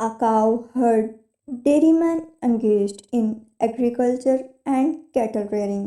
A cow herd, dairyman engaged in agriculture and cattle rearing।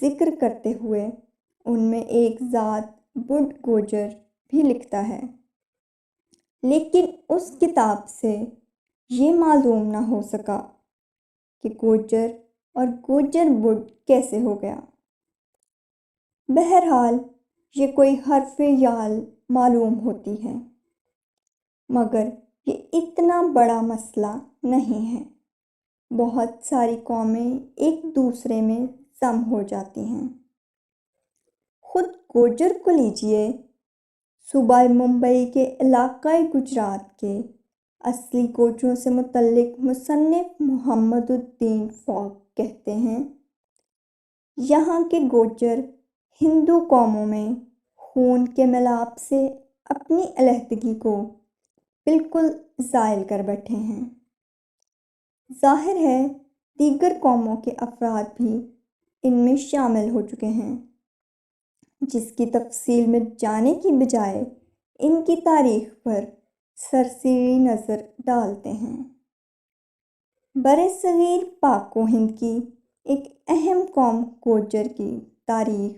ذکر کرتے ہوئے ان میں ایک ذات بڈ گوجر بھی لکھتا ہے، لیکن اس کتاب سے یہ معلوم نہ ہو سکا کہ گوجر اور گوجر بڈ کیسے ہو گیا۔ بہرحال یہ کوئی حرف یال معلوم ہوتی ہے، مگر یہ اتنا بڑا مسئلہ نہیں ہے۔ بہت ساری قومیں ایک دوسرے میں ضم ہو جاتی ہیں۔ خود گوجر کو لیجئے، صوبہ ممبئی کے علاقۂ گجرات کے اصلی گوجروں سے متعلق مصنف محمد الدین فوق کہتے ہیں، یہاں کے گوجر ہندو قوموں میں خون کے ملاپ سے اپنی علیحدگی کو بالکل زائل کر بیٹھے ہیں۔ ظاہر ہے دیگر قوموں کے افراد بھی ان میں شامل ہو چکے ہیں، جس کی تفصیل میں جانے کی بجائے ان کی تاریخ پر سرسری نظر ڈالتے ہیں۔ برصغیر پاک و ہند کی ایک اہم قوم گوجر کی تاریخ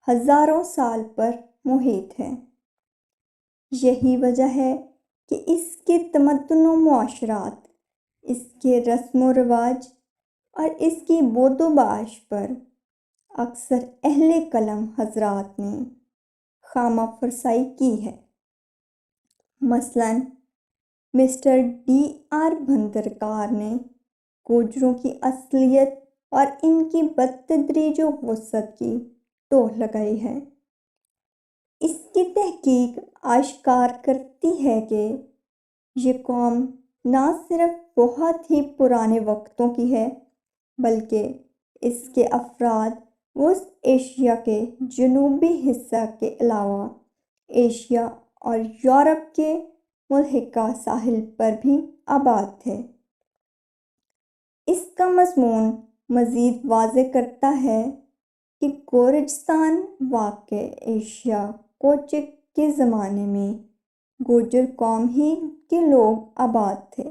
ہزاروں سال پر محیط ہے۔ یہی وجہ ہے کہ اس کے تمدن و معاشرات، اس کے رسم و رواج اور اس کی بود و باش پر اکثر اہل قلم حضرات نے خامہ فرسائی کی ہے۔ مثلاً مسٹر ڈی آر بھندرکار نے گوجروں کی اصلیت اور ان کی بدتدریج و وسعت کی ٹوہ لگائی ہے۔ اس کی تحقیق آشکار کرتی ہے کہ یہ قوم نہ صرف بہت ہی پرانے وقتوں کی ہے، بلکہ اس کے افراد وسط ایشیا کے جنوبی حصہ کے علاوہ ایشیا اور یورپ کے ملحقہ ساحل پر بھی آباد تھے۔ اس کا مضمون مزید واضح کرتا ہے کہ گورجستان واقع ایشیا کوچک کے زمانے میں گوجر قوم ہی کے لوگ آباد تھے۔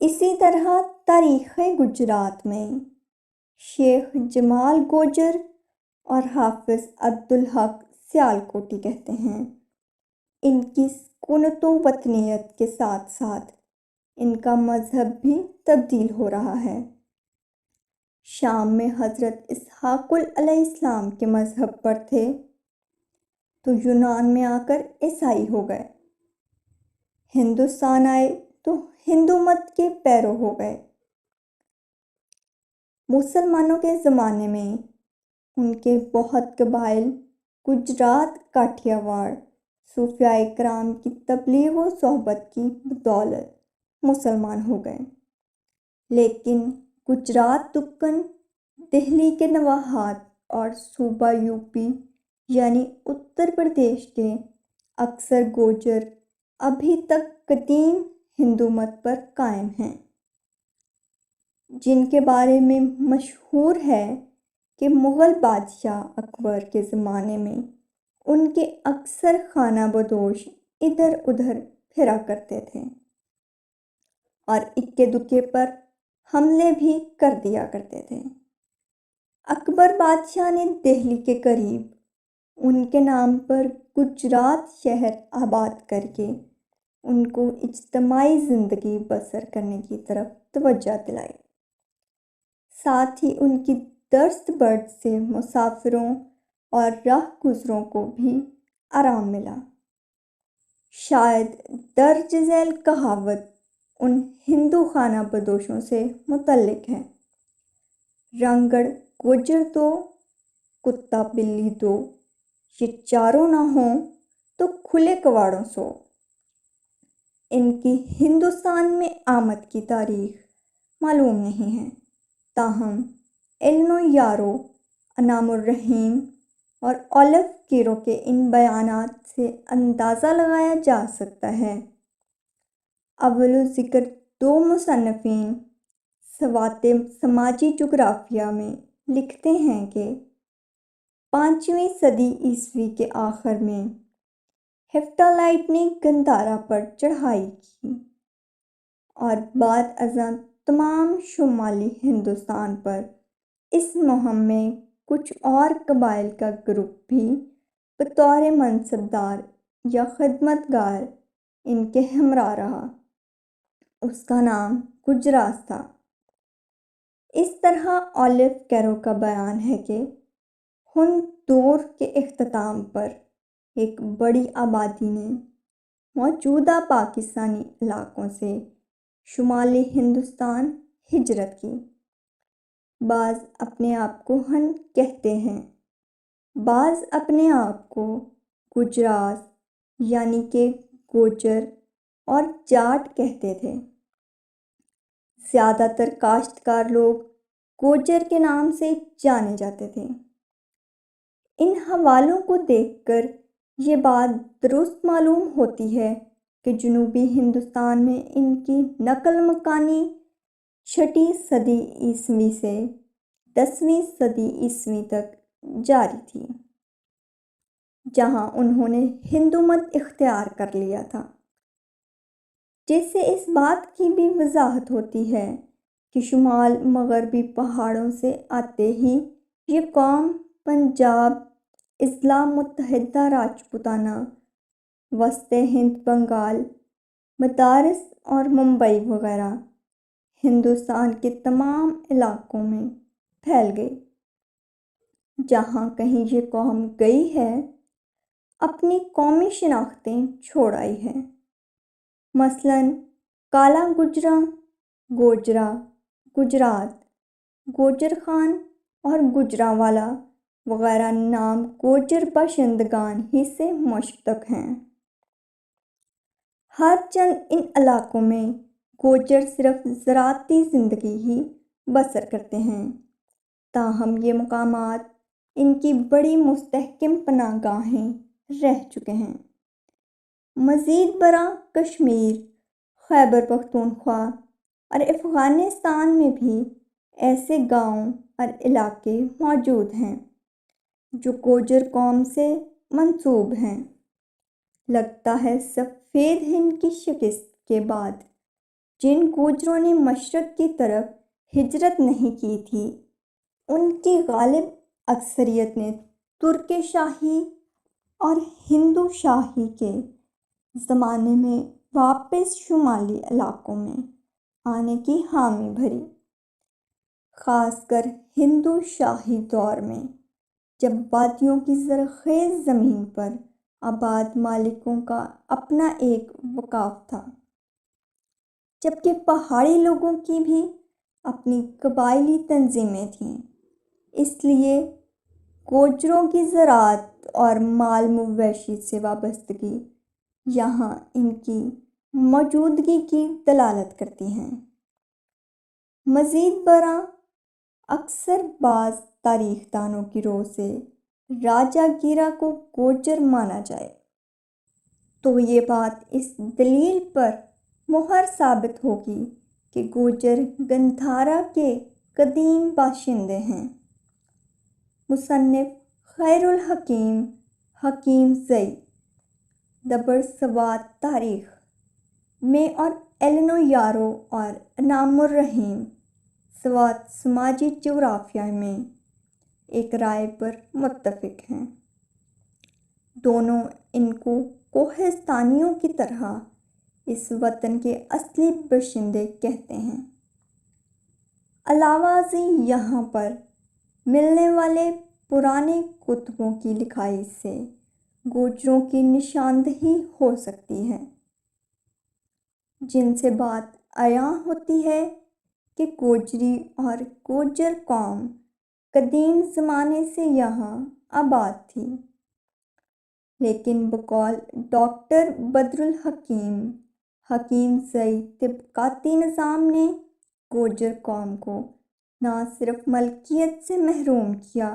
اسی طرح تاریخ گجرات میں شیخ جمال گوجر اور حافظ عبدالحق سیالکوٹی کہتے ہیں، ان کی سکونت و وطنیت کے ساتھ ساتھ ان کا مذہب بھی تبدیل ہو رہا ہے۔ شام میں حضرت اسحاق علیہ السلام کے مذہب پر تھے تو یونان میں آ کر عیسائی ہو گئے، ہندوستان آئے تو ہندو مت کے پیرو ہو گئے۔ مسلمانوں کے زمانے میں ان کے بہت قبائل گجرات کاٹھیا واڑ صوفیاء کرام کی تبلیغ و صحبت کی بدولت مسلمان ہو گئے، لیکن گجرات دکن، دہلی کے نواحات اور صوبہ یوپی یعنی اتر پردیش کے اکثر گوجر ابھی تک قدیم ہندو مت پر قائم ہیں، جن کے بارے میں مشہور ہے کہ مغل بادشاہ اکبر کے زمانے میں ان کے اکثر خانہ بدوش ادھر ادھر پھرا کرتے تھے اور اکے دکے پر حملے بھی کر دیا کرتے تھے۔ اکبر بادشاہ نے دہلی کے قریب ان کے نام پر گجرات شہر آباد کر کے ان کو اجتماعی زندگی بسر کرنے کی طرف توجہ دلائی، ساتھ ہی ان کی دست برد سے مسافروں اور راہ گزروں کو بھی آرام ملا۔ شاید درج ذیل کہاوت ان ہندو خانہ بدوشوں سے متعلق ہے: رنگڑ گوجر دو، کتا بلی دو، یہ چاروں نہ ہوں تو کھلے کواڑوں سو۔ ان کی ہندوستان میں آمد کی تاریخ معلوم نہیں ہے، تاہم ایلنو یارو، انعام الرحیم اور اولف کیرو کے ان بیانات سے اندازہ لگایا جا سکتا ہے۔ اول ذکر دو مصنفین سوات سماجی جغرافیہ میں لکھتے ہیں کہ 5ویں صدی عیسوی کے آخر میں ہیپٹالائٹ نے گندھارا پر چڑھائی کی اور بعد ازاں تمام شمالی ہندوستان پر اس مہم میں کچھ اور قبائل کا گروپ بھی بطور منصبدار یا خدمت گار ان کے ہمراہ رہا۔ اس کا نام گجراس تھا۔ اس طرح اولیو کیرو کا بیان ہے کہ ہن دور کے اختتام پر ایک بڑی آبادی نے موجودہ پاکستانی علاقوں سے شمالی ہندوستان ہجرت کی۔ بعض اپنے آپ کو ہن کہتے ہیں، بعض اپنے آپ کو گجراس یعنی کہ گوجر اور جاٹ کہتے تھے۔ زیادہ تر کاشتکار لوگ گوجر کے نام سے جانے جاتے تھے۔ ان حوالوں کو دیکھ کر یہ بات درست معلوم ہوتی ہے کہ جنوبی ہندوستان میں ان کی نقل مکانی 6 صدی عیسوی سے 10ویں صدی عیسوی تک جاری تھی، جہاں انہوں نے ہندو مت اختیار کر لیا تھا، جس سے اس بات کی بھی وضاحت ہوتی ہے کہ شمال مغربی پہاڑوں سے آتے ہی یہ قوم پنجاب، اضلاع متحدہ راجپوتانہ، وسط ہند، بنگال، مدارس اور ممبئی وغیرہ ہندوستان کے تمام علاقوں میں پھیل گئی۔ جہاں کہیں یہ قوم گئی ہے، اپنی قومی شناختیں چھوڑ آئی ہے۔ مثلاً کالا گجراں، گوجرا، گجرات، گوجر خان اور گوجرانوالا وغیرہ نام گوجر باشندگان ہی سے مشتق ہیں۔ ہر چند ان علاقوں میں گوجر صرف زراعتی زندگی ہی بسر کرتے ہیں، تاہم یہ مقامات ان کی بڑی مستحکم پناہ گاہیں رہ چکے ہیں۔ مزید برآں کشمیر، خیبر پختونخوا اور افغانستان میں بھی ایسے گاؤں اور علاقے موجود ہیں جو گوجر قوم سے منسوب ہیں۔ لگتا ہے سفید ہند کی شکست کے بعد جن گوجروں نے مشرق کی طرف ہجرت نہیں کی تھی، ان کی غالب اکثریت نے ترک شاہی اور ہندو شاہی کے زمانے میں واپس شمالی علاقوں میں آنے کی حامی بھری۔ خاص کر ہندو شاہی دور میں، جب وادیوں کی زرخیز زمین پر آباد مالکوں کا اپنا ایک وقار تھا، جبکہ پہاڑی لوگوں کی بھی اپنی قبائلی تنظیمیں تھیں، اس لیے گوجروں کی زراعت اور مال مویشی سے وابستگی یہاں ان کی موجودگی کی دلالت کرتی ہے۔ مزید برآں اکثر بعض تاریخ دانوں کی رو سے راجا گیرا کو گوجر مانا جائے تو یہ بات اس دلیل پر مہر ثابت ہوگی کہ گوجر گندھارا کے قدیم باشندے ہیں۔ مصنف خیر الحکیم حکیم زئی دبرسوات تاریخ میں اور ایلنو یارو اور انعام الرحیم سوات سماجی جغرافیہ میں ایک رائے پر متفق ہیں۔ دونوں ان کو کوہستانیوں کی طرح اس وطن کے اصلی باشندے کہتے ہیں۔ علاوہ ازیں یہاں پر ملنے والے پرانے کتبوں کی لکھائی سے گوجروں کی نشاندہی ہو سکتی ہے، جن سے بات عیاں ہوتی ہے کہ گوجری اور گوجر قوم قدیم زمانے سے یہاں آباد تھی۔ لیکن بقول ڈاکٹر بدرالحکیم حکیم زئی طبقاتی نظام نے گوجر قوم کو نہ صرف ملکیت سے محروم کیا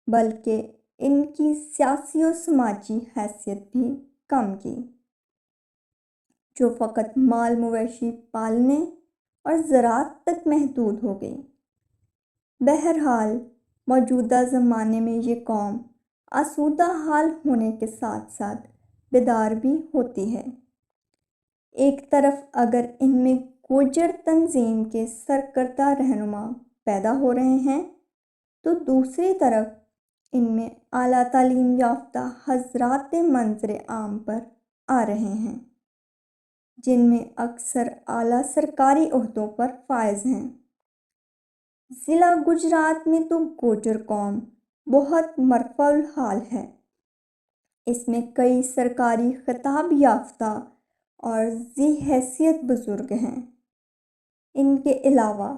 بلکہ ان کی سیاسی و سماجی حیثیت بھی کم کی، جو فقط مال مویشی پالنے اور زراعت تک محدود ہو گئی۔ بہرحال موجودہ زمانے میں یہ قوم آسودہ حال ہونے کے ساتھ ساتھ بیدار بھی ہوتی ہے۔ ایک طرف اگر ان میں گوجر تنظیم کے سرکردہ رہنما پیدا ہو رہے ہیں تو دوسری طرف ان میں اعلیٰ تعلیم یافتہ حضرات منظر عام پر آ رہے ہیں، جن میں اکثر اعلیٰ سرکاری عہدوں پر فائز ہیں۔ ضلع گجرات میں تو گوجر قوم بہت مرفوع الحال ہے۔ اس میں کئی سرکاری خطاب یافتہ اور ذی حیثیت بزرگ ہیں۔ ان کے علاوہ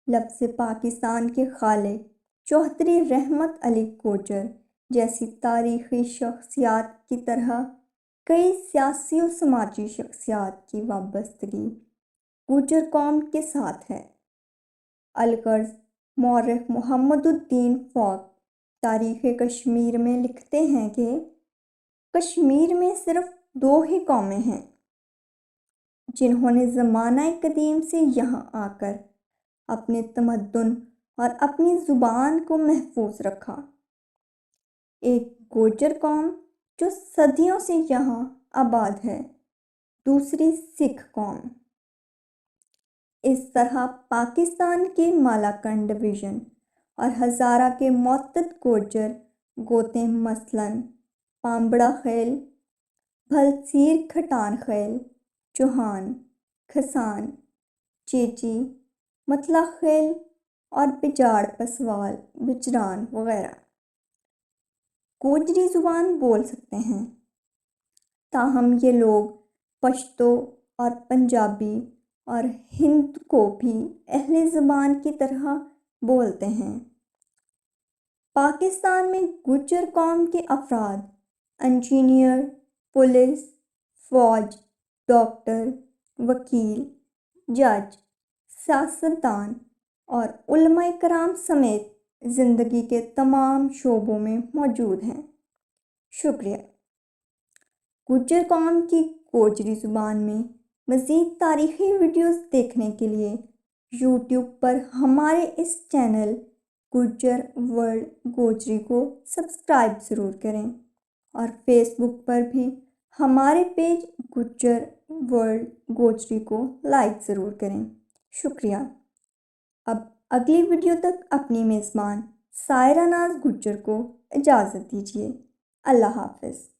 لفظ پاکستان کے خالق چوہدری رحمت علی گوجر جیسی تاریخی شخصیات کی طرح کئی سیاسی و سماجی شخصیات کی وابستگی گوجر قوم کے ساتھ ہے۔ الغرض مورخ محمد الدین فوق تاریخ کشمیر میں لکھتے ہیں کہ کشمیر میں صرف 2 ہی قومیں ہیں جنہوں نے زمانہ قدیم سے یہاں آ کر اپنے تمدن اور اپنی زبان کو محفوظ رکھا۔ ایک گوجر قوم جو صدیوں سے یہاں آباد ہے، دوسری سکھ قوم۔ اس طرح پاکستان کے مالاکنڈ ڈویژن اور ہزارہ کے معتد گوجر گوتے مثلاً پامبڑا خیل، بھلسیر کھٹان خیل، چوہان، کھسان، چیچی، متلا خیل اور بجاڑ پسوال، بجران وغیرہ گوجری زبان بول سکتے ہیں، تاہم یہ لوگ پشتو اور پنجابی اور ہند کو بھی اہل زبان کی طرح بولتے ہیں۔ پاکستان میں گوجر قوم کے افراد انجینئر، پولیس، فوج، ڈاکٹر، وکیل، جج، سیاستدان اور علماء کرام سمیت زندگی کے تمام شعبوں میں موجود ہیں۔ شکریہ۔ گوجر قوم کی گوجری زبان میں مزید تاریخی ویڈیوز دیکھنے کے لیے یوٹیوب پر ہمارے اس چینل گجر ورلڈ گوجری کو سبسکرائب ضرور کریں اور فیس بک پر بھی ہمارے پیج گجر ورلڈ گوجری کو لائک ضرور کریں۔ شکریہ۔ اب اگلی ویڈیو تک اپنی میزبان سائرہ ناز گجر کو اجازت دیجیے۔ اللہ حافظ۔